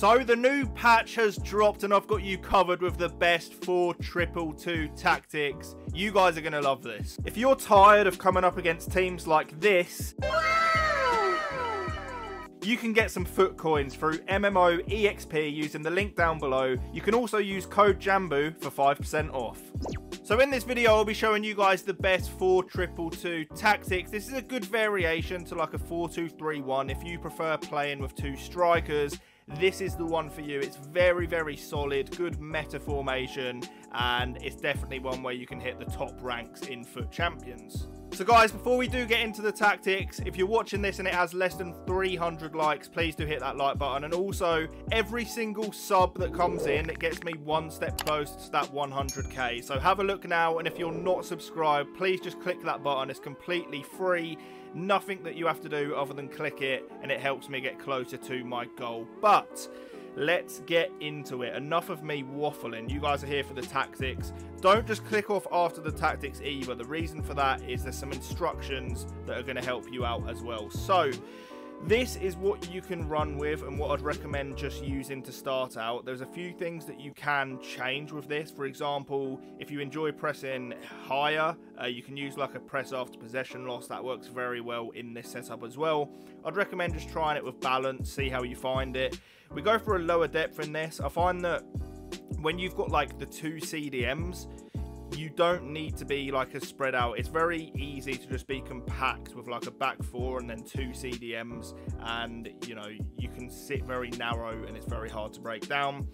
So the new patch has dropped and I've got you covered with the best 4-2-2 tactics. You guys are going to love this. If you're tired of coming up against teams like this, you can get some foot coins through MMO EXP using the link down below. You can also use code JambooUK for 5% off. So in this video, I'll be showing you guys the best 4-2-2 tactics. This is a good variation to like a 4-2-3-1 if you prefer playing with 2 strikers. This is the one for you. It's very, very solid, good meta formation, and it's definitely one where you can hit the top ranks in FUT Champions. So guys, before we do get into the tactics, if you're watching this and it has less than 300 likes, please do hit that like button. And also, every single sub that comes in, it gets me one step closer to that 100k. So have a look now, and if you're not subscribed, please just click that button. It's completely free. Nothing that you have to do other than click it, and it helps me get closer to my goal. But let's get into it. Enough of me waffling. You guys are here for the tactics. Don't just click off after the tactics either. The reason for that is there's some instructions that are going to help you out as well. So this is what you can run with and what I'd recommend just using to start out. There's a few things that you can change with this. For example, if you enjoy pressing higher, you can use like a press after possession loss. That works very well in this setup as well. I'd recommend just trying it with balance, see how you find it. We go for a lower depth in this. I find that when you've got like the 2 CDMs, you don't need to be like as spread out. It's very easy to just be compact with like a back 4 and then 2 CDMs, and you know, you can sit very narrow and it's very hard to break down.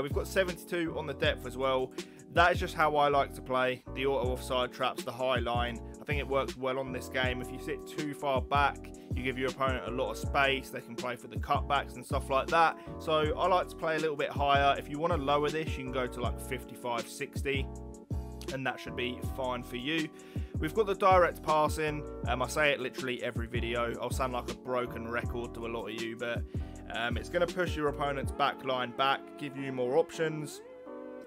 We've got 72 on the depth as well. That is just how I like to play. The auto offside traps, the high line, I think it works well on this game. If you sit too far back, you give your opponent a lot of space. They can play for the cutbacks and stuff like that. So I like to play a little bit higher. If you want to lower this, you can go to like 55, 60. And that should be fine for you. We've got the direct passing. I say it literally every video. I'll sound like a broken record to a lot of you, but it's going to push your opponent's back line back, give you more options,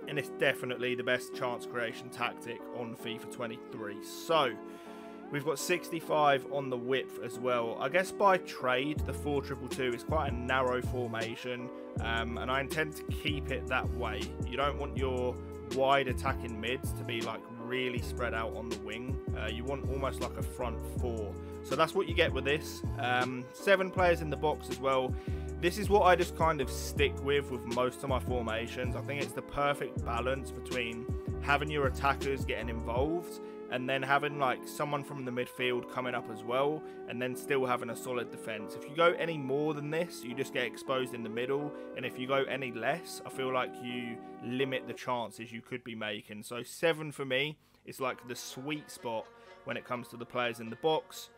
and it's definitely the best chance creation tactic on FIFA 23. So we've got 65 on the width as well. I guess by trade, the 4-2-2 is quite a narrow formation, and I intend to keep it that way. You don't want your wide attacking mids to be like really spread out on the wing. You want almost like a front 4. So that's what you get with this. 7 players in the box as well. This is what I just kind of stick with most of my formations. I think it's the perfect balance between having your attackers getting involved and then having like someone from the midfield coming up as well, and then still having a solid defense. If you go any more than this, you just get exposed in the middle, and if you go any less, I feel like you limit the chances you could be making. So 7 for me is like the sweet spot when it comes to the players in the box.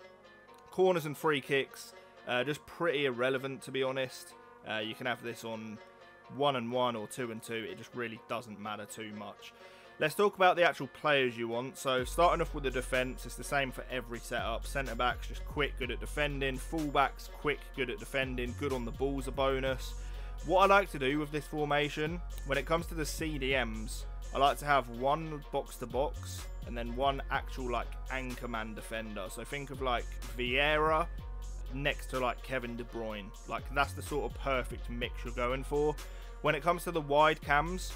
Corners and free kicks, just pretty irrelevant, to be honest. You can have this on 1-1 or 2-2. It just really doesn't matter too much. Let's talk about the actual players you want. So starting off with the defence, it's the same for every setup. Centre backs, just quick, good at defending. Full backs, quick, good at defending. Good on the ball's a bonus. What I like to do with this formation, when it comes to the CDMs, I like to have one box to box and then one actual like anchor man defender. So think of like Vieira next to like Kevin De Bruyne. Like that's the sort of perfect mix you're going for. When it comes to the wide cams,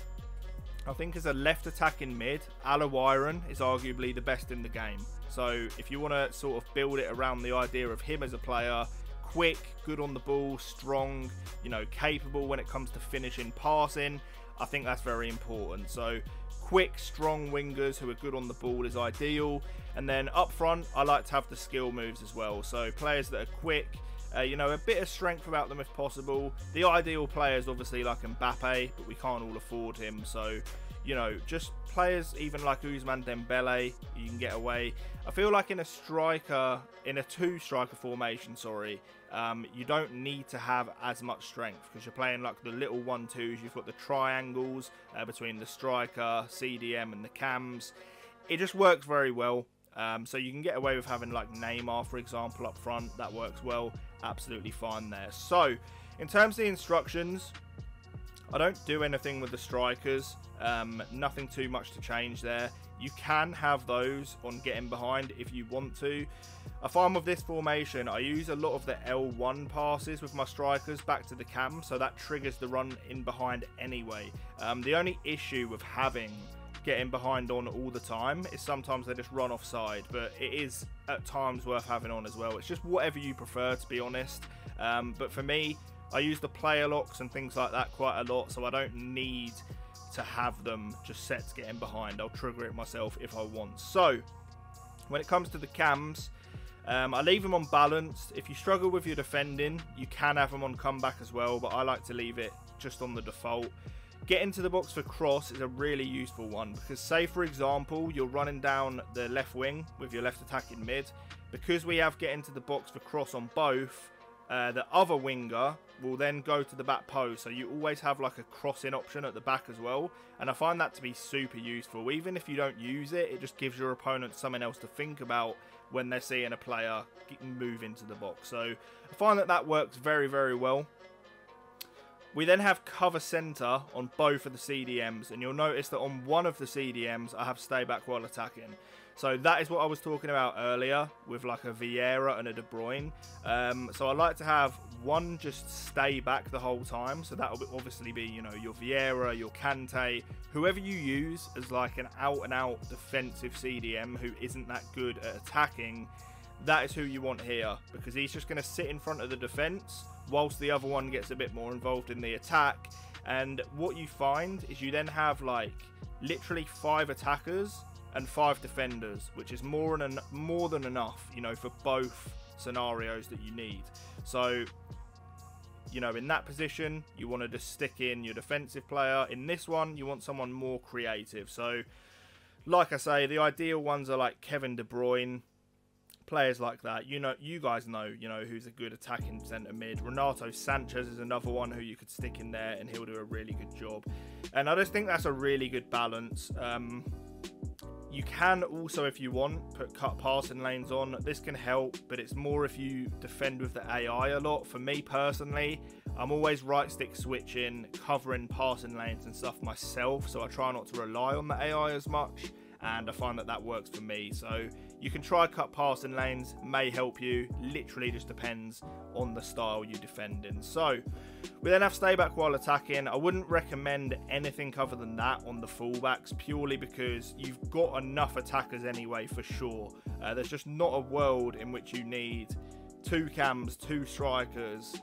I think as a left attacking mid, Alawiron is arguably the best in the game. So if you want to sort of build it around the idea of him as a player, quick, good on the ball, strong, you know, capable when it comes to finishing, passing, I think that's very important. So quick, strong wingers who are good on the ball is ideal. And then up front, I like to have the skill moves as well. So players that are quick, you know, a bit of strength about them if possible. The ideal players obviously like Mbappe, but we can't all afford him. So, you know, just players even like Ousmane Dembele, you can get away. I feel like in a 2-striker formation, sorry, you don't need to have as much strength because you're playing like the little 1-2s. You've got the triangles between the striker, CDM and the cams. It just works very well. So you can get away with having like Neymar, for example, up front. That works well. Absolutely fine there. So in terms of the instructions, I don't do anything with the strikers. Nothing too much to change there. You can have those on getting behind if you want to. I find with this formation, I use a lot of the L1 passes with my strikers back to the cam, so that triggers the run in behind anyway. The only issue with getting behind on all the time is sometimes they just run offside, but it is at times worth having on as well. It's just whatever you prefer, to be honest. But for me, I use the player locks and things like that quite a lot, so I don't need to have them just set to getting behind. I'll trigger it myself if I want. So when it comes to the cams, I leave them on balanced. If you struggle with your defending, you can have them on comeback as well, but I like to leave it just on the default. Get into the box for cross is a really useful one, because say for example you're running down the left wing with your left attacking mid, because we have get into the box for cross on both, the other winger will then go to the back post, so you always have like a crossing option at the back as well, and I find that to be super useful. Even if you don't use it, it just gives your opponent something else to think about when they're seeing a player move into the box. So I find that works very, very well. We then have cover centre on both of the CDMs, and you'll notice that on one of the CDMs I have stay back while attacking. So that is what I was talking about earlier with like a Vieira and a De Bruyne. So I like to have one just stay back the whole time. So that will obviously be, you know, your Vieira, your Kante, whoever you use as like an out and out defensive CDM who isn't that good at attacking. That is who you want here, because he's just going to sit in front of the defence whilst the other one gets a bit more involved in the attack. And what you find is you then have like literally 5 attackers and 5 defenders, which is more than enough, you know, for both scenarios that you need. So, you know, in that position, you want to just stick in your defensive player. In this one, you want someone more creative. So, like I say, the ideal ones are like Kevin De Bruyne, players like that. You know, you guys know, you know, who's a good attacking centre mid. Renato Sanchez is another one who you could stick in there and he'll do a really good job. And I just think that's a really good balance. You can also, if you want, put cut passing lanes on. This can help, but it's more if you defend with the AI a lot. For me personally, I'm always right stick switching, covering passing lanes and stuff myself, so I try not to rely on the AI as much, and I find that works for me. So you can try cut passing lanes, may help you. Literally just depends on the style you defend in. So we then have stay back while attacking. I wouldn't recommend anything other than that on the fullbacks, purely because you've got enough attackers anyway for sure. There's just not a world in which you need 2 cams, 2 strikers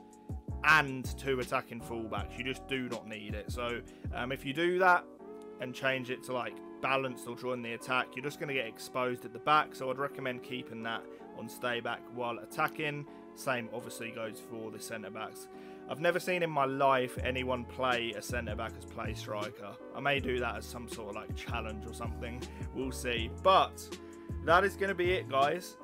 and 2 attacking fullbacks. You just do not need it. So if you do that and change it to like balanced or join the attack, you're just going to get exposed at the back. So I'd recommend keeping that on stay back while attacking. Same obviously goes for the centre backs. I've never seen in my life anyone play a centre back as play striker. I may do that as some sort of like challenge or something, we'll see. But that is going to be it, guys.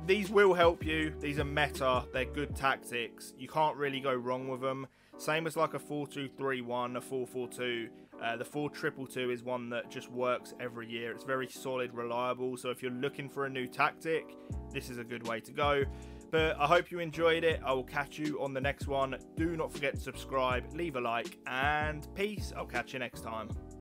These will help you. These are meta, they're good tactics, you can't really go wrong with them. Same as like a 4-2-3-1, a 4-4-2. The 4-2-2-2 is one that just works every year. It's very solid, reliable. So if you're looking for a new tactic, this is a good way to go. But I hope you enjoyed it. I will catch you on the next one. Do not forget to subscribe, leave a like, and peace. I'll catch you next time.